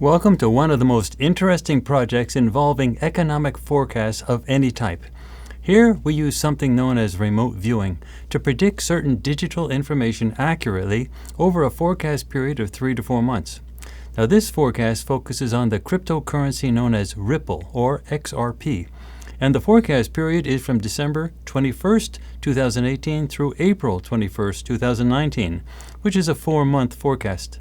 Welcome to one of the most interesting projects involving economic forecasts of any type. Here we use something known as remote viewing to predict certain digital information accurately over a forecast period of 3 to 4 months. Now this forecast focuses on the cryptocurrency known as Ripple or XRP, and the forecast period is from December 21st, 2018 through April 21st, 2019, which is a 4-month forecast.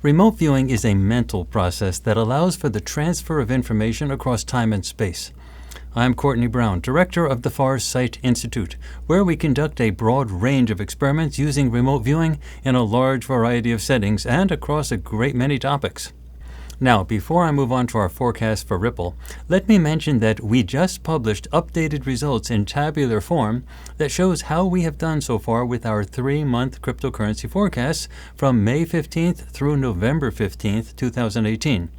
Remote viewing is a mental process that allows for the transfer of information across time and space. I'm Courtney Brown, director of the Farsight Institute, where we conduct a broad range of experiments using remote viewing in a large variety of settings and across a great many topics. Now, before I move on to our forecast for Ripple, let me mention that we just published updated results in tabular form that shows how we have done so far with our 3-month cryptocurrency forecasts from May 15th through November 15th, 2018.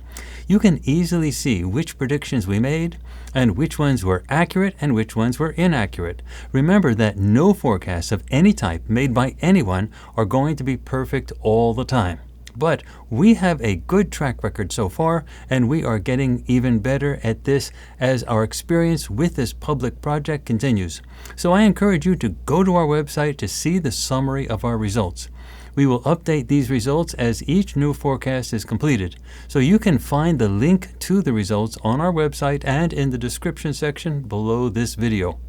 You can easily see which predictions we made and which ones were accurate and which ones were inaccurate. Remember that no forecasts of any type made by anyone are going to be perfect all the time. But we have a good track record so far, and we are getting even better at this as our experience with this public project continues. So I encourage you to go to our website to see the summary of our results. We will update these results as each new forecast is completed. So you can find the link to the results on our website and in the description section below this video.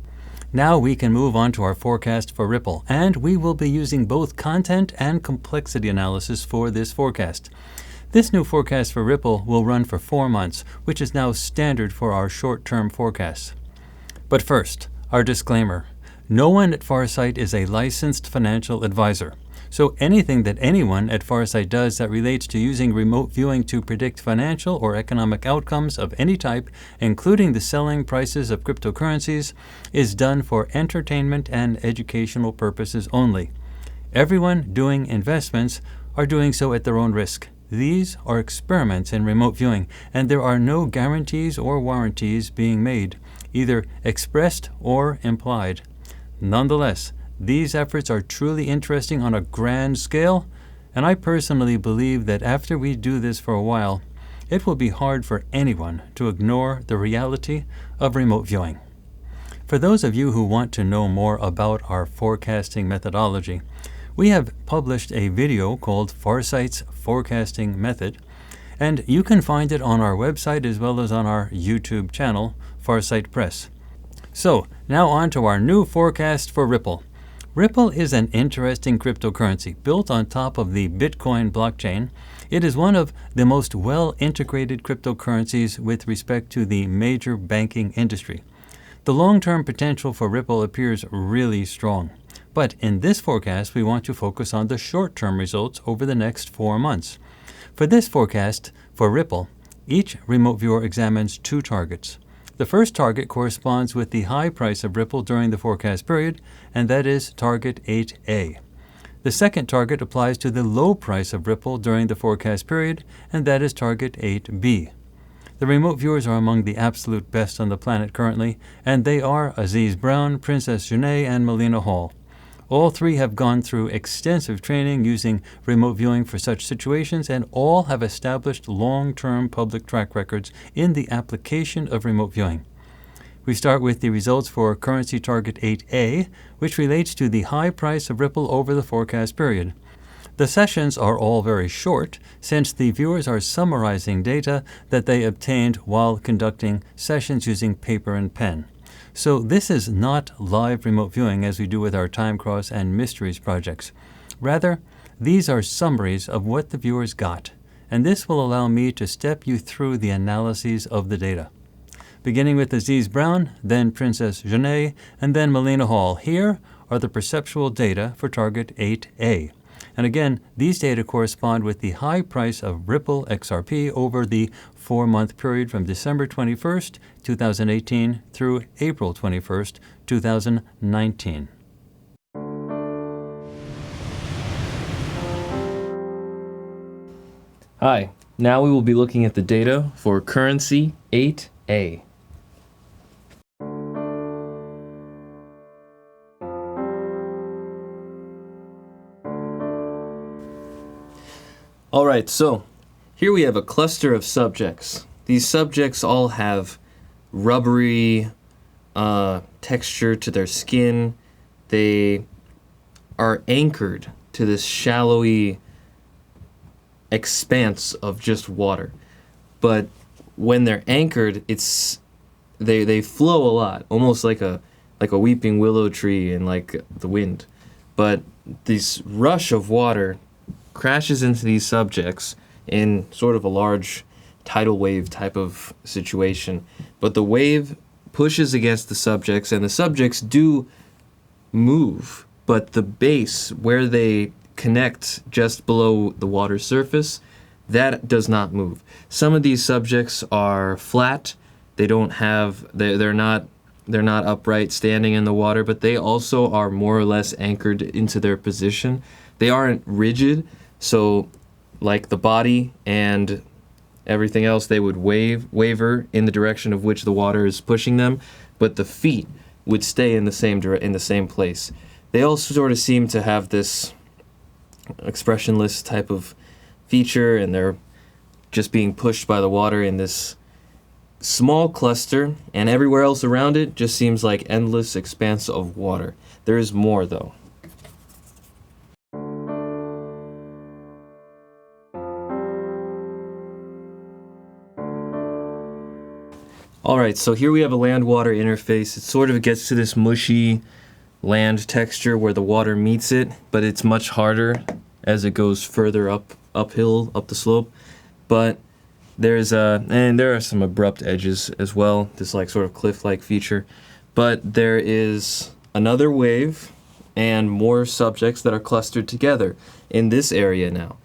Now we can move on to our forecast for Ripple, and we will be using both content and complexity analysis for this forecast. This new forecast for Ripple will run for 4 months, which is now standard for our short-term forecasts. But first, our disclaimer. No one at Farsight is a licensed financial advisor. So anything that anyone at Farsight does that relates to using remote viewing to predict financial or economic outcomes of any type, including the selling prices of cryptocurrencies, is done for entertainment and educational purposes only. Everyone doing investments are doing so at their own risk. These are experiments in remote viewing, and there are no guarantees or warranties being made, either expressed or implied. Nonetheless, these efforts are truly interesting on a grand scale, and I personally believe that after we do this for a while, it will be hard for anyone to ignore the reality of remote viewing. For those of you who want to know more about our forecasting methodology, we have published a video called Farsight's Forecasting Method, and you can find it on our website as well as on our YouTube channel, Farsight Press. So, now on to our new forecast for Ripple. Ripple is an interesting cryptocurrency built on top of the Bitcoin blockchain. It is one of the most well-integrated cryptocurrencies with respect to the major banking industry. The long-term potential for Ripple appears really strong. But in this forecast, we want to focus on the short-term results over the next 4 months. For this forecast for Ripple, each remote viewer examines 2 targets. The first target corresponds with the high price of Ripple during the forecast period, and that is target 8A. The second target applies to the low price of Ripple during the forecast period, and that is target 8B. The remote viewers are among the absolute best on the planet currently, and they are Aziz Brown, Princess Janae, and Melina Hall. All 3 have gone through extensive training using remote viewing for such situations, and all have established long-term public track records in the application of remote viewing. We start with the results for currency target 8A, which relates to the high price of Ripple over the forecast period. The sessions are all very short, since the viewers are summarizing data that they obtained while conducting sessions using paper and pen. So this is not live remote viewing as we do with our Time Cross and Mysteries projects. Rather, these are summaries of what the viewers got, and this will allow me to step you through the analyses of the data. Beginning with Aziz Brown, then Princess Janae, and then Melina Hall, here are the perceptual data for target 8A. And again, these data correspond with the high price of Ripple XRP over the 4-month period from December 21st, 2018 through April 21st, 2019. Hi, now we will be looking at the data for currency 8A. Alright, so Here we have a cluster of subjects. These subjects all have rubbery texture to their skin. They are anchored to this shallowy expanse of just water. But when they're anchored, they flow a lot, almost like a weeping willow tree in like the wind. But this rush of water crashes into these subjects in sort of a large tidal wave type of situation. But the wave pushes against the subjects, and the subjects do move, but the base where they connect just below the water surface, that does not move. Some of these subjects are flat. They're not upright standing in the water, but they also are more or less anchored into their position. They aren't rigid, so like the body and everything else, they would waver in the direction of which the water is pushing them, but the feet would stay in the same place. They also sort of seem to have this expressionless type of feature, and they're just being pushed by the water in this small cluster, and everywhere else around it just seems like endless expanse of water. There is more, though. Alright, so here we have a land-water interface. It sort of gets to this mushy land texture where the water meets it, but it's much harder as it goes further uphill, up the slope. But there are some abrupt edges as well, this like sort of cliff-like feature. But there is another wave and more subjects that are clustered together in this area now.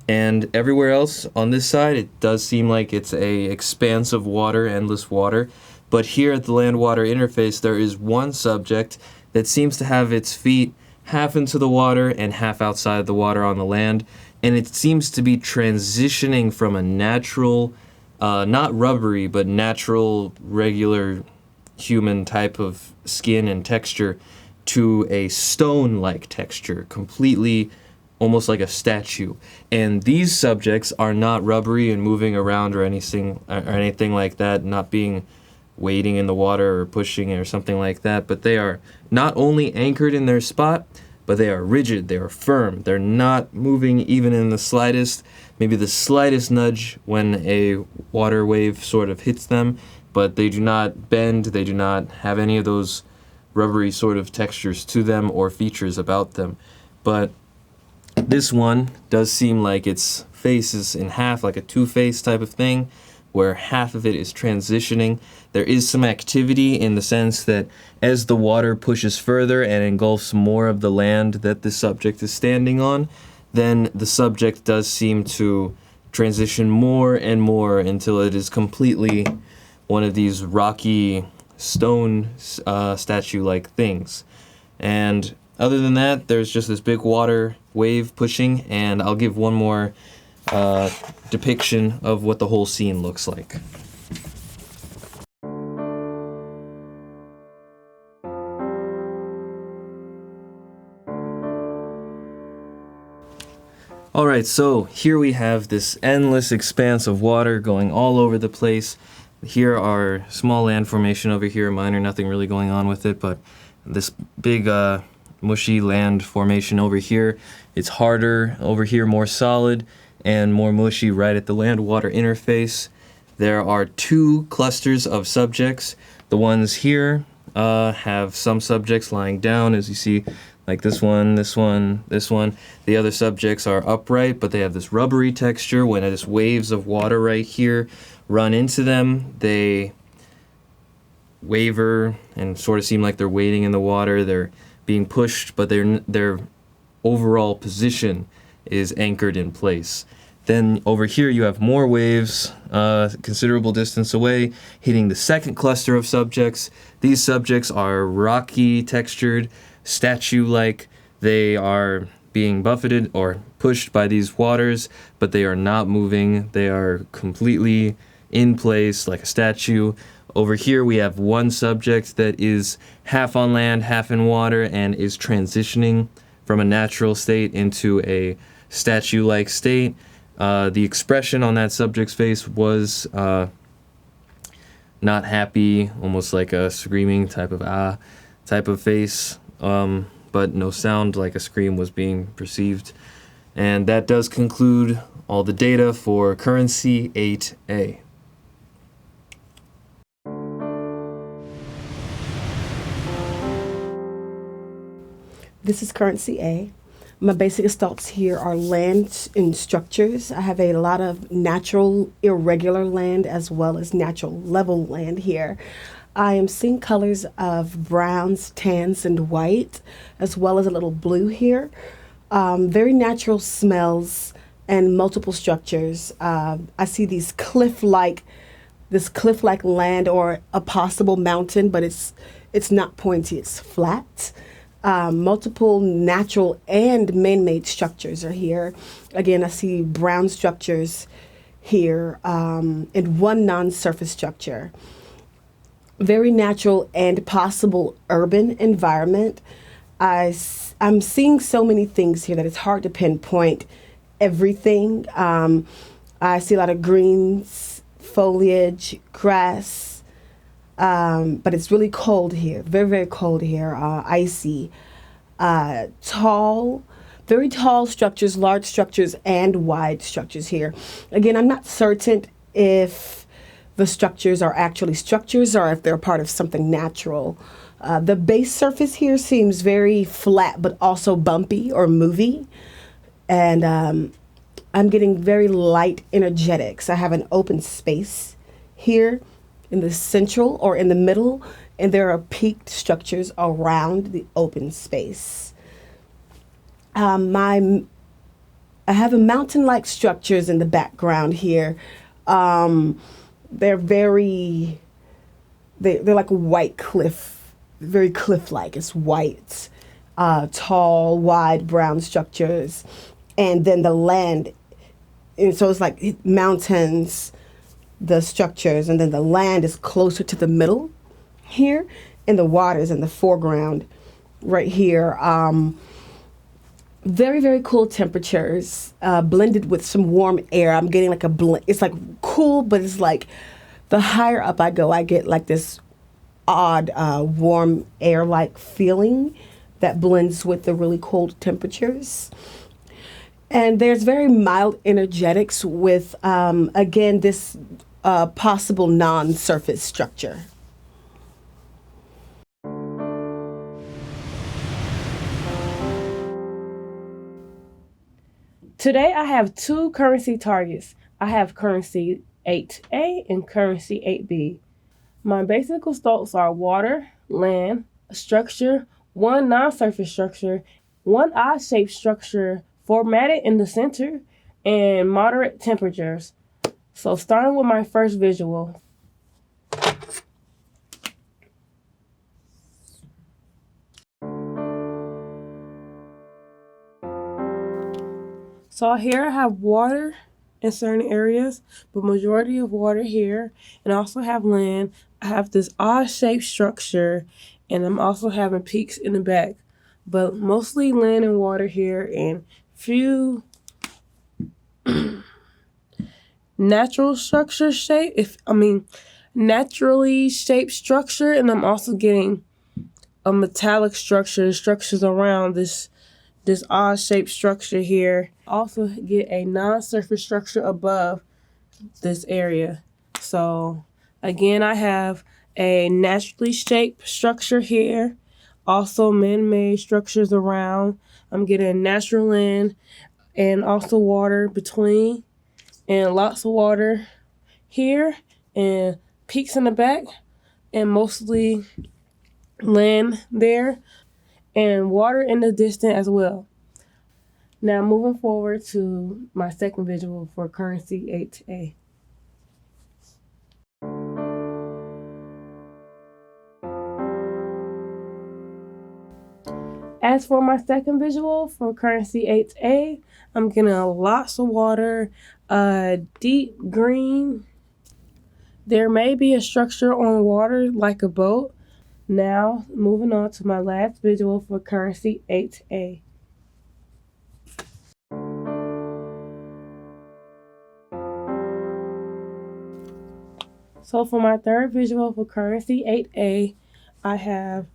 And everywhere else on this side, it does seem like it's a expanse of water, endless water. But here at the land-water interface, there is one subject that seems to have its feet half into the water and half outside the water on the land. And it seems to be transitioning from a natural, not rubbery, but natural, regular human type of skin and texture to a stone-like texture, completely almost like a statue. And these subjects are not rubbery and moving around or anything like that, not being wading in the water or pushing or something like that, but they are not only anchored in their spot, but they are rigid, they are firm. They're not moving even in the slightest, maybe the slightest nudge when a water wave sort of hits them, but they do not bend, they do not have any of those rubbery sort of textures to them or features about them. But this one does seem like its face is in half, like a two-face type of thing, where half of it is transitioning. There is some activity in the sense that as the water pushes further and engulfs more of the land that the subject is standing on, then the subject does seem to transition more and more until it is completely one of these rocky stone statue-like things. And other than that, there's just this big water wave pushing, and I'll give one more depiction of what the whole scene looks like. Alright, so here we have this endless expanse of water going all over the place. Here are small land formation over here, minor, nothing really going on with it, but this big mushy land formation over here. It's harder over here, more solid, and more mushy right at the land-water interface. There are two clusters of subjects. The ones here have some subjects lying down, as you see, like this one, this one, this one. The other subjects are upright, but they have this rubbery texture. When it is waves of water right here run into them, they waver and sort of seem like they're wading in the water. They're being pushed, but their overall position is anchored in place. Then over here you have more waves, considerable distance away, hitting the second cluster of subjects. These subjects are rocky textured, statue-like. They are being buffeted or pushed by these waters, but they are not moving. They are completely in place like a statue. Over here we have one subject that is half on land, half in water, and is transitioning from a natural state into a statue-like state. The expression on that subject's face was not happy, almost like a screaming type of face, but no sound like a scream was being perceived. And that does conclude all the data for currency 8A. This is currency A. My basic thoughts here are land and structures. I have a lot of natural irregular land as well as natural level land here. I am seeing colors of browns, tans, and white, as well as a little blue here. Very natural smells and multiple structures. I see this cliff-like land or a possible mountain, but it's not pointy, it's flat. Multiple natural and man-made structures are here. Again, I see brown structures here and one non-surface structure. Very natural and possible urban environment. I'm seeing so many things here that it's hard to pinpoint everything. I see a lot of greens, foliage, grass, but it's really cold here, very, very cold here, icy, tall, very tall structures, large structures, and wide structures here. Again, I'm not certain if the structures are actually structures or if they're part of something natural. The base surface here seems very flat, but also bumpy or movie. And I'm getting very light energetics. I have an open space here in the central or in the middle, and there are peaked structures around the open space. I have a mountain-like structures in the background here. They're like a white cliff, very cliff-like. It's white, tall, wide, brown structures, and then the land. And so it's like mountains, the structures, and then the land is closer to the middle here, and the water is in the foreground right here. Very, very cool temperatures, blended with some warm air. I'm getting like a blend. It's like cool, but it's like the higher up I go, I get like this odd warm air-like feeling that blends with the really cold temperatures. And there's very mild energetics with, again, this possible non-surface structure. Today I have two currency targets. I have currency 8A and currency 8B. My basic thoughts are water, land, structure, one non-surface structure, one odd-shaped structure formatted in the center, and moderate temperatures. So starting with my first visual. So here I have water in certain areas, but majority of water here, and I also have land. I have this odd-shaped structure, and I'm also having peaks in the back, but mostly land and water here, and few naturally shaped structure, and I'm also getting a metallic structures around this odd-shaped structure here. Also get a non-surface structure above this area. So again, I have a naturally shaped structure here, also man-made structures around. I'm getting natural land and also water between, and lots of water here, and peaks in the back, and mostly land there, and water in the distance as well. Now moving forward to my second visual for currency 8A. As for my second visual for currency 8A, I'm getting lots of water, deep green. There may be a structure on water like a boat. Now, moving on to my last visual for currency 8A. So for my third visual for currency 8A, I have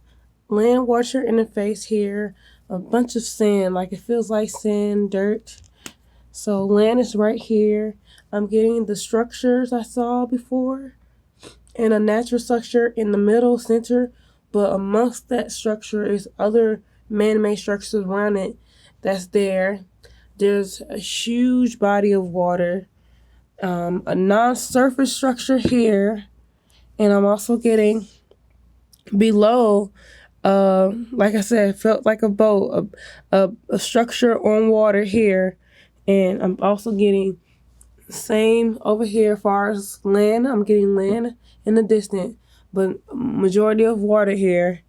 land water interface here, a bunch of sand, like it feels like sand, dirt. So land is right here. I'm getting the structures I saw before and a natural structure in the middle center, but amongst that structure is other man-made structures around it that's there. There's a huge body of water, a non-surface structure here, and I'm also getting below, like I said, it felt like a boat, a structure on water here, and I'm also getting same over here as far as land. I'm getting land in the distance, but majority of water here,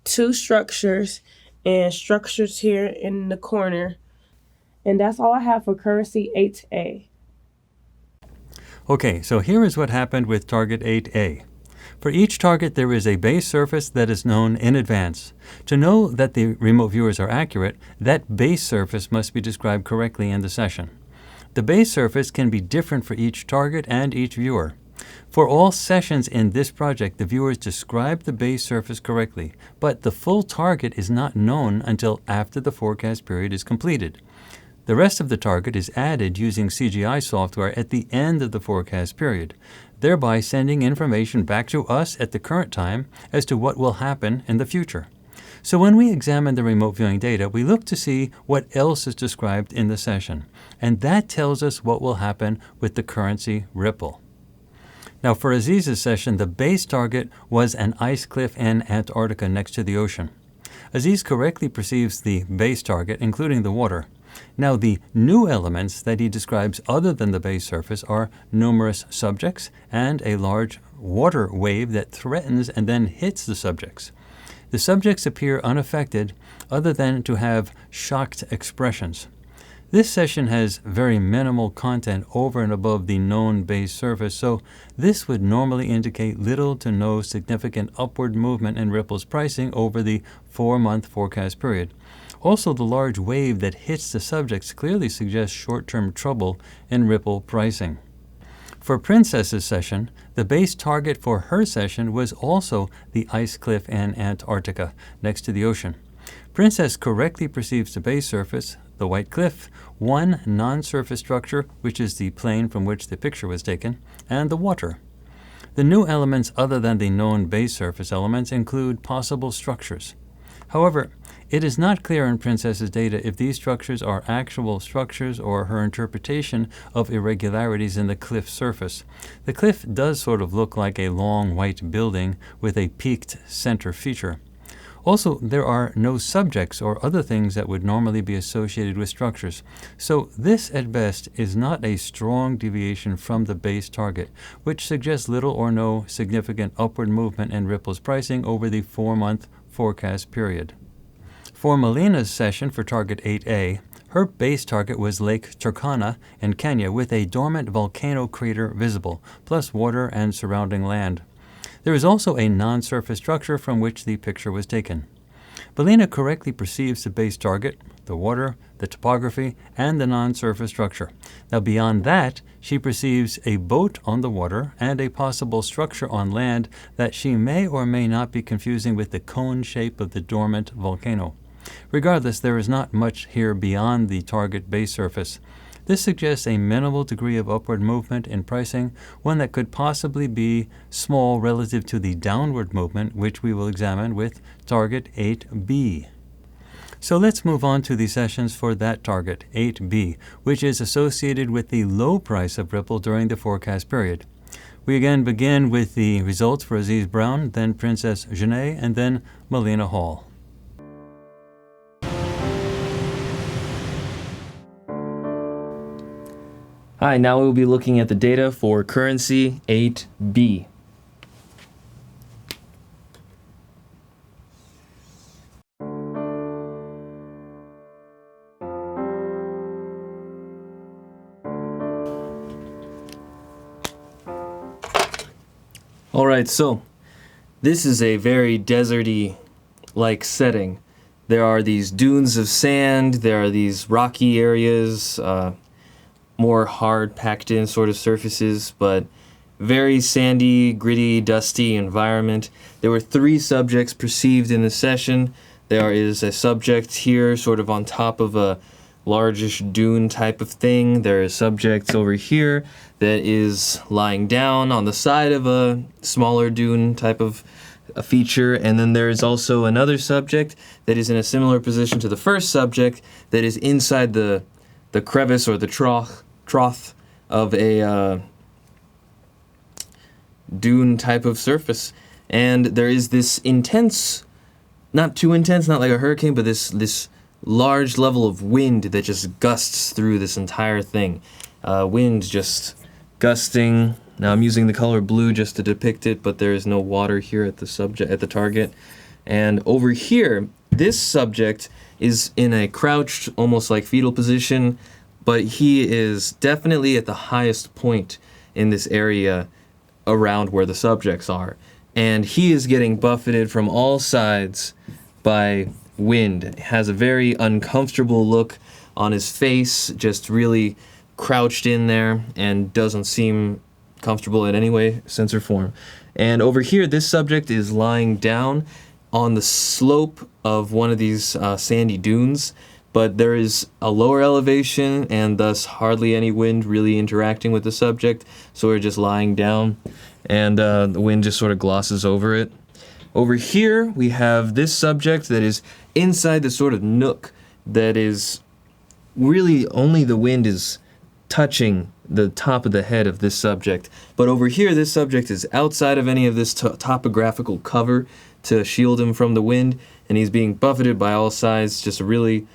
two structures, and structures here in the corner. And that's all I have for currency 8A. Okay, so here is what happened with target 8A. For each target, there is a base surface that is known in advance. To know that the remote viewers are accurate, that base surface must be described correctly in the session. The base surface can be different for each target and each viewer. For all sessions in this project, the viewers describe the base surface correctly, but the full target is not known until after the forecast period is completed. The rest of the target is added using CGI software at the end of the forecast period, thereby sending information back to us at the current time as to what will happen in the future. So when we examine the remote viewing data, we look to see what else is described in the session, and that tells us what will happen with the currency ripple. Now for Aziz's session, the base target was an ice cliff in Antarctica next to the ocean. Aziz correctly perceives the base target, including the water. Now the new elements that he describes other than the base surface are numerous subjects and a large water wave that threatens and then hits the subjects. The subjects appear unaffected other than to have shocked expressions. This session has very minimal content over and above the known base surface, so this would normally indicate little to no significant upward movement in Ripple's pricing over the 4-month forecast period. Also, the large wave that hits the subjects clearly suggests short-term trouble in Ripple pricing. For Princess's session, the base target for her session was also the ice cliff in Antarctica next to the ocean. Princess correctly perceives the base surface, the white cliff, one non-surface structure, which is the plane from which the picture was taken, and the water. The new elements other than the known base surface elements include possible structures. However, it is not clear in Princess's data if these structures are actual structures or her interpretation of irregularities in the cliff surface. The cliff does sort of look like a long white building with a peaked center feature. Also, there are no subjects or other things that would normally be associated with structures. So this, at best, is not a strong deviation from the base target, which suggests little or no significant upward movement in Ripple's pricing over the 4-month forecast period. For Melina's session for target 8A, her base target was Lake Turkana in Kenya with a dormant volcano crater visible, plus water and surrounding land. There is also a non-surface structure from which the picture was taken. Melina correctly perceives the base target, the water, the topography, and the non-surface structure. Now beyond that, she perceives a boat on the water and a possible structure on land that she may or may not be confusing with the cone shape of the dormant volcano. Regardless, there is not much here beyond the target base surface. This suggests a minimal degree of upward movement in pricing, one that could possibly be small relative to the downward movement, which we will examine with target 8B. So let's move on to the sessions for that target, 8B, which is associated with the low price of Ripple during the forecast period. We again begin with the results for Aziz Brown, then Princess Genet, and then Melina Hall. Hi, now we'll be looking at the data for currency 8B. Alright, so this is a very deserty-like setting. There are these dunes of sand, there are these rocky areas, more hard packed in sort of surfaces, but very sandy, gritty, dusty environment. There were 3 subjects perceived in the session. There is a subject here sort of on top of a largish dune type of thing. There is subjects over here that is lying down on the side of a smaller dune type of a feature, and then there is also another subject that is in a similar position to the first subject that is inside the crevice or the trough of a dune type of surface. And there is this intense, not too intense, not like a hurricane, but this large level of wind that just gusts through this entire thing. Wind just gusting. Now I'm using the color blue just to depict it, but there is no water here at the target. And over here, this subject is in a crouched, almost like fetal position, but he is definitely at the highest point in this area around where the subjects are. And he is getting buffeted from all sides by wind. Has a very uncomfortable look on his face, just really crouched in there and doesn't seem comfortable in any way, sense, or form. And over here, this subject is lying down on the slope of one of these sandy dunes, but there is a lower elevation and thus hardly any wind really interacting with the subject, so we're just lying down and the wind just sort of glosses over it. Over here, we have this subject that is inside the sort of nook that is really only the wind is touching the top of the head of this subject. But over here, this subject is outside of any of this topographical cover to shield him from the wind, and he's being buffeted by all sides, just a really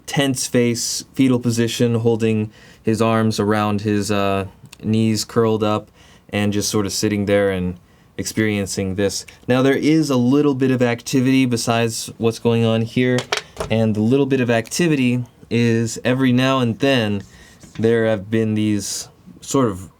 tense face, fetal position, holding his arms around his knees curled up, and just sort of sitting there and experiencing this. Now there is a little bit of activity besides what's going on here, and the little bit of activity is every now and then there have been these sort of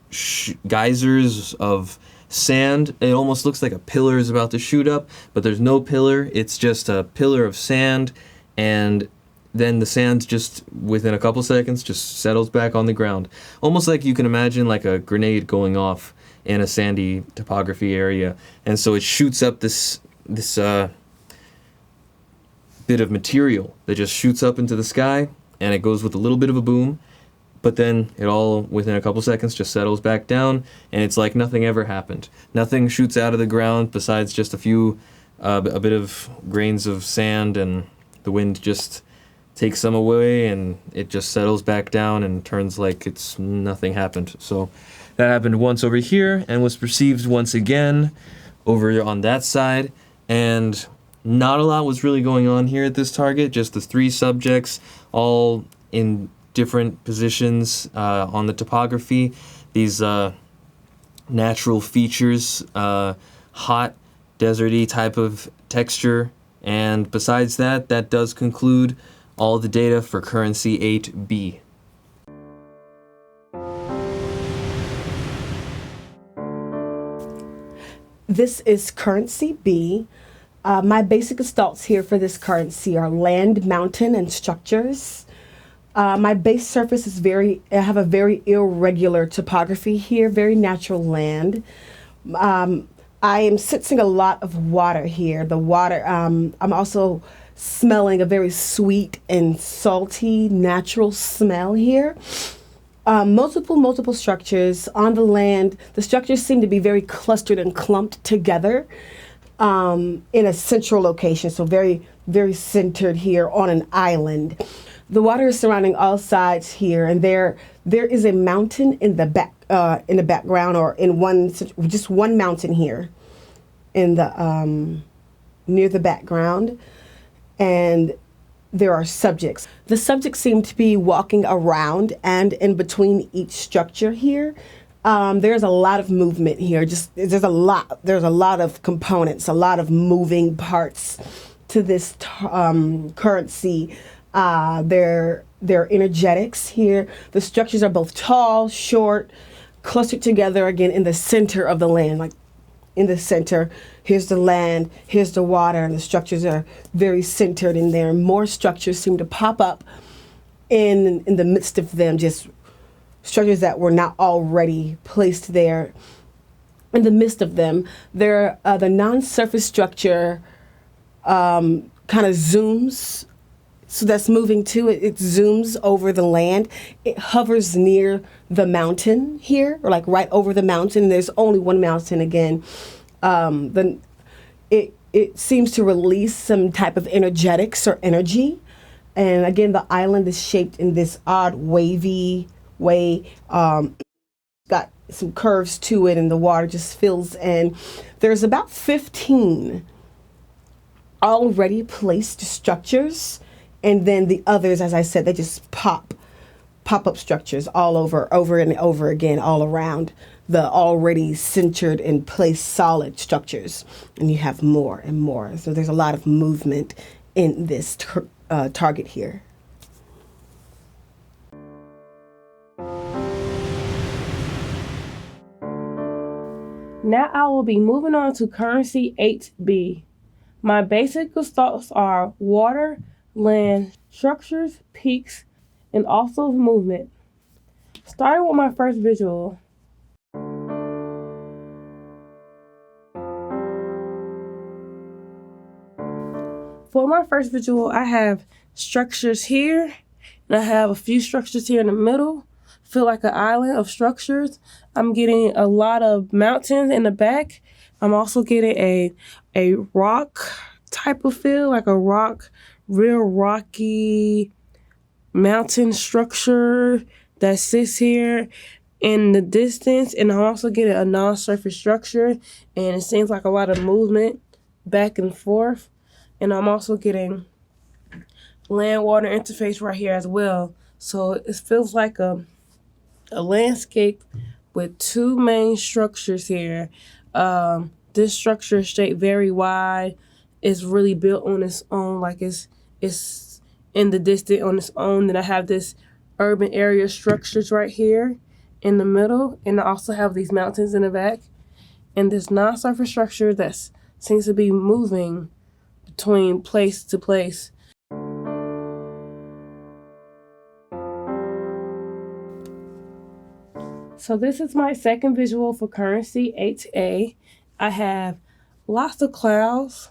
geysers of sand. It almost looks like a pillar is about to shoot up, but there's no pillar. It's just a pillar of sand, and then the sand just within a couple seconds just settles back on the ground. Almost like you can imagine like a grenade going off in a sandy topography area. And so it shoots up this bit of material that just shoots up into the sky, and it goes with a little bit of a boom, but then it all within a couple seconds just settles back down, and it's like nothing ever happened. Nothing shoots out of the ground besides just a bit of grains of sand, and the wind just takes some away, and it just settles back down and turns like it's nothing happened. So that happened once over here and was perceived once again over on that side, and not a lot was really going on here at this target, just the 3 subjects all in different positions on the topography. These natural features, hot, deserty type of texture, and besides that, that does conclude all the data for currency 8B. This is currency B. My basic gestalts here for this currency are land, mountain, and structures. My base surface is I have a very irregular topography here, very natural land. I am sensing a lot of water here. The water, I'm also smelling a very sweet and salty natural smell here. Multiple structures on the land. The structures seem to be very clustered and clumped together in a central location, so very, very centered here on an island. The water is surrounding all sides here, and there is a mountain in the background, or in just one mountain here in the near the background, and there are subjects. The subjects seem to be walking around and in between each structure here. There's a lot of movement here. There's a lot of components, a lot of moving parts to this currency. Their energetics here. The structures are both tall, short, clustered together again in the center of the land, like in the center. Here's the land, here's the water, and the structures are very centered in there. More structures seem to pop up in the midst of them, just structures that were not already placed there. In the midst of them, the non-surface structure kind of zooms. So that's moving too. It zooms over the land. It hovers near the mountain here, or like right over the mountain. There's only one mountain again. It seems to release some type of energetics or energy. And again, the island is shaped in this odd wavy way. Got some curves to it, and the water just fills in. There's about 15 already placed structures, and then the others, as I said, they just pop up structures all over and over again, all around the already centered and placed solid structures. And you have more and more. So there's a lot of movement in this target here. Now I will be moving on to currency 8B. My basic thoughts are water, land, structures, peaks, and also movement. Starting with my first visual. For my first visual, I have structures here, and I have a few structures here in the middle. Feel like an island of structures. I'm getting a lot of mountains in the back. I'm also getting a rock type of feel, like a real rocky mountain structure that sits here in the distance. And I'm also getting a non-surface structure, and it seems like a lot of movement back and forth. And I'm also getting land-water interface right here as well. So it feels like a landscape with two main structures here. This structure is shaped very wide. It's really built on its own, like it's in the distance on its own. Then I have this urban area structures right here in the middle, and I also have these mountains in the back, and this non-surface structure that seems to be moving between place to place. So this is my second visual for currency 8A. I have lots of clouds,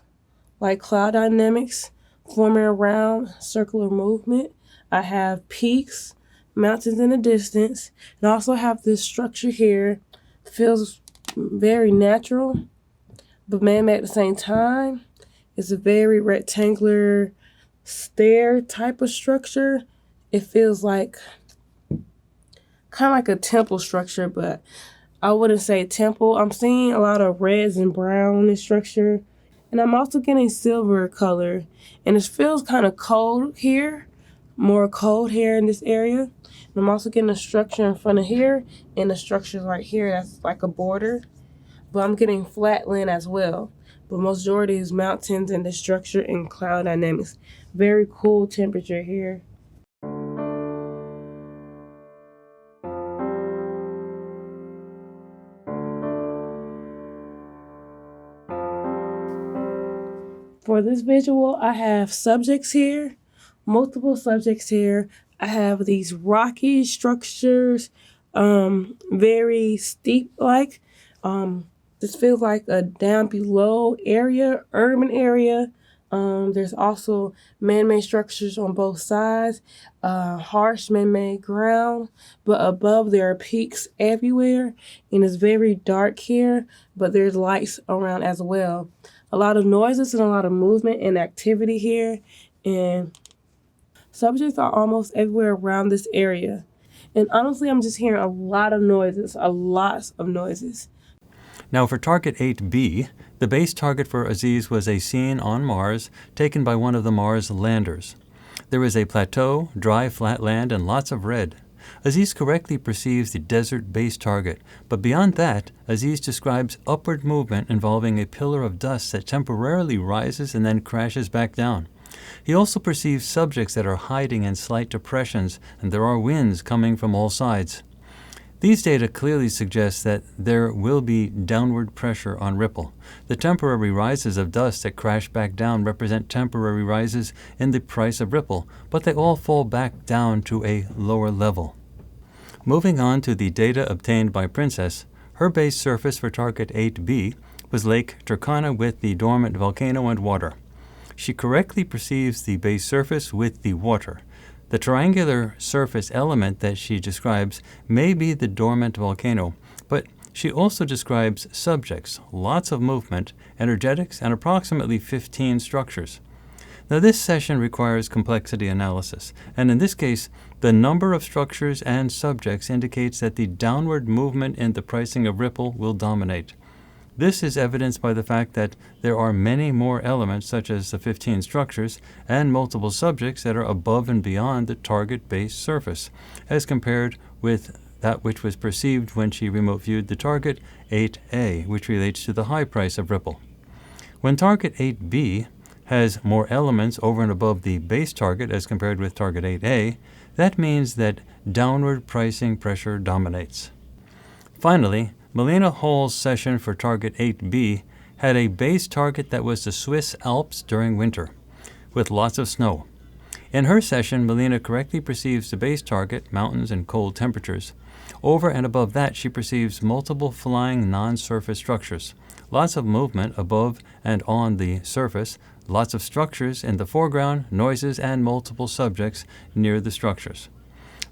like cloud dynamics, forming around circular movement. I have peaks, mountains in the distance, and I also have this structure here. Feels very natural, but man-made at the same time. It's a very rectangular stair type of structure. It feels like kind of like a temple structure, but I wouldn't say temple. I'm seeing a lot of reds and brown in this structure, and I'm also getting silver color, and it feels kind of cold here, more cold here in this area. And I'm also getting a structure in front of here, and a structure right here that's like a border, but I'm getting flat land as well. But majority is mountains and the structure and cloud dynamics. Very cool temperature here. For this visual, I have subjects here, multiple subjects here. I have these rocky structures, very steep like. This feels like a down below area, urban area. There's also man-made structures on both sides, harsh man-made ground, but above there are peaks everywhere, and it's very dark here, but there's lights around as well. A lot of noises and a lot of movement and activity here, and subjects are almost everywhere around this area. And honestly, I'm just hearing a lot of noises, Now for target 8B, the base target for Aziz was a scene on Mars taken by one of the Mars landers. There is a plateau, dry flat land, and lots of red. Aziz correctly perceives the desert base target, but beyond that, Aziz describes upward movement involving a pillar of dust that temporarily rises and then crashes back down. He also perceives subjects that are hiding in slight depressions, and there are winds coming from all sides. These data clearly suggest that there will be downward pressure on Ripple. The temporary rises of dust that crash back down represent temporary rises in the price of Ripple, but they all fall back down to a lower level. Moving on to the data obtained by Princess, her base surface for target 8B was Lake Turkana with the dormant volcano and water. She correctly perceives the base surface with the water. The triangular surface element that she describes may be the dormant volcano, but she also describes subjects, lots of movement, energetics, and approximately 15 structures. Now, this session requires complexity analysis, and in this case, the number of structures and subjects indicates that the downward movement in the pricing of Ripple will dominate. This is evidenced by the fact that there are many more elements, such as the 15 structures and multiple subjects, that are above and beyond the target base surface, as compared with that which was perceived when she remote viewed the target 8A, which relates to the high price of Ripple. When target 8B has more elements over and above the base target as compared with target 8A, that means that downward pricing pressure dominates. Finally, Melina Hall's session for target 8B had a base target that was the Swiss Alps during winter, with lots of snow. In her session, Melina correctly perceives the base target, mountains and cold temperatures. Over and above that, she perceives multiple flying non-surface structures, lots of movement above and on the surface, lots of structures in the foreground, noises, and multiple subjects near the structures.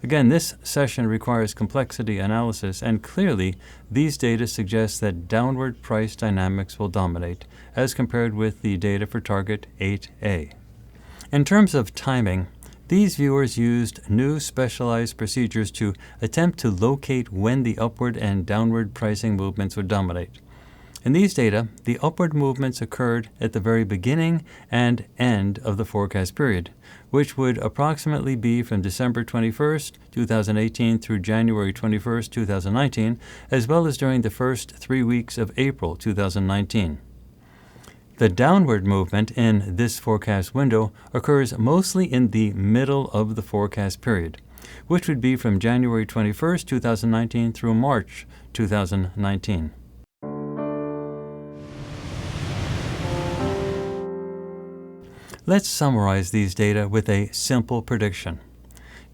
Again, this session requires complexity analysis, and clearly these data suggest that downward price dynamics will dominate, as compared with the data for target 8A. In terms of timing, these viewers used new specialized procedures to attempt to locate when the upward and downward pricing movements would dominate. In these data, the upward movements occurred at the very beginning and end of the forecast period, which would approximately be from December 21st, 2018 through January 21st, 2019, as well as during the first 3 weeks of April 2019. The downward movement in this forecast window occurs mostly in the middle of the forecast period, which would be from January 21st, 2019 through March 2019. Let's summarize these data with a simple prediction.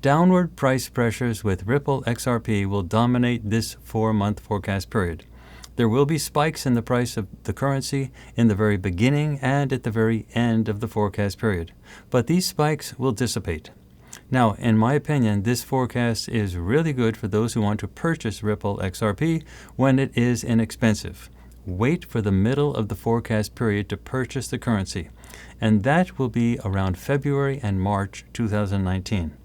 Downward price pressures with Ripple XRP will dominate this 4-month forecast period. There will be spikes in the price of the currency in the very beginning and at the very end of the forecast period, but these spikes will dissipate. Now, in my opinion, this forecast is really good for those who want to purchase Ripple XRP when it is inexpensive. Wait for the middle of the forecast period to purchase the currency, and that will be around February and March 2019.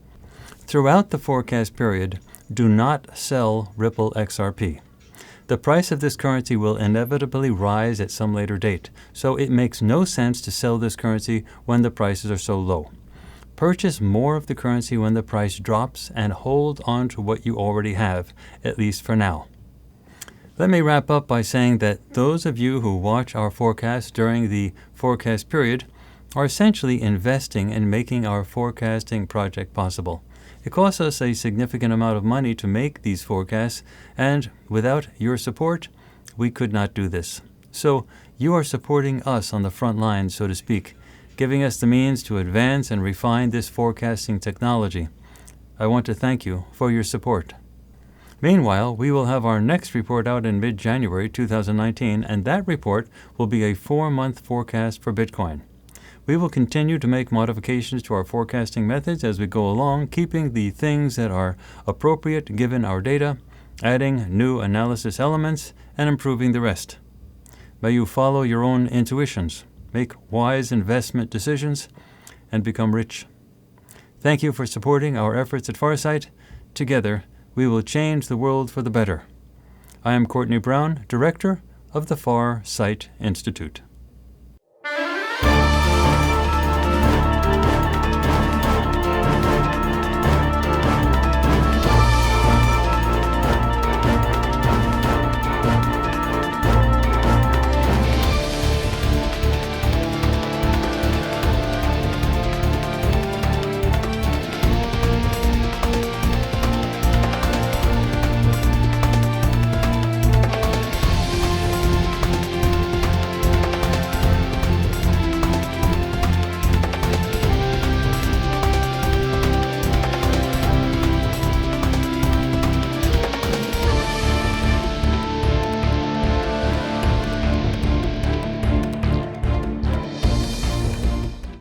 Throughout the forecast period, do not sell Ripple XRP. The price of this currency will inevitably rise at some later date, so it makes no sense to sell this currency when the prices are so low. Purchase more of the currency when the price drops and hold on to what you already have, at least for now. Let me wrap up by saying that those of you who watch our forecast during the forecast period are essentially investing in making our forecasting project possible. It costs us a significant amount of money to make these forecasts, and without your support, we could not do this. So you are supporting us on the front lines, so to speak, giving us the means to advance and refine this forecasting technology. I want to thank you for your support. Meanwhile, we will have our next report out in mid-January 2019, and that report will be a 4-month forecast for Bitcoin. We will continue to make modifications to our forecasting methods as we go along, keeping the things that are appropriate given our data, adding new analysis elements, and improving the rest. May you follow your own intuitions, make wise investment decisions, and become rich. Thank you for supporting our efforts at Farsight. Together, we will change the world for the better. I am Courtney Brown, Director of the Farsight Institute.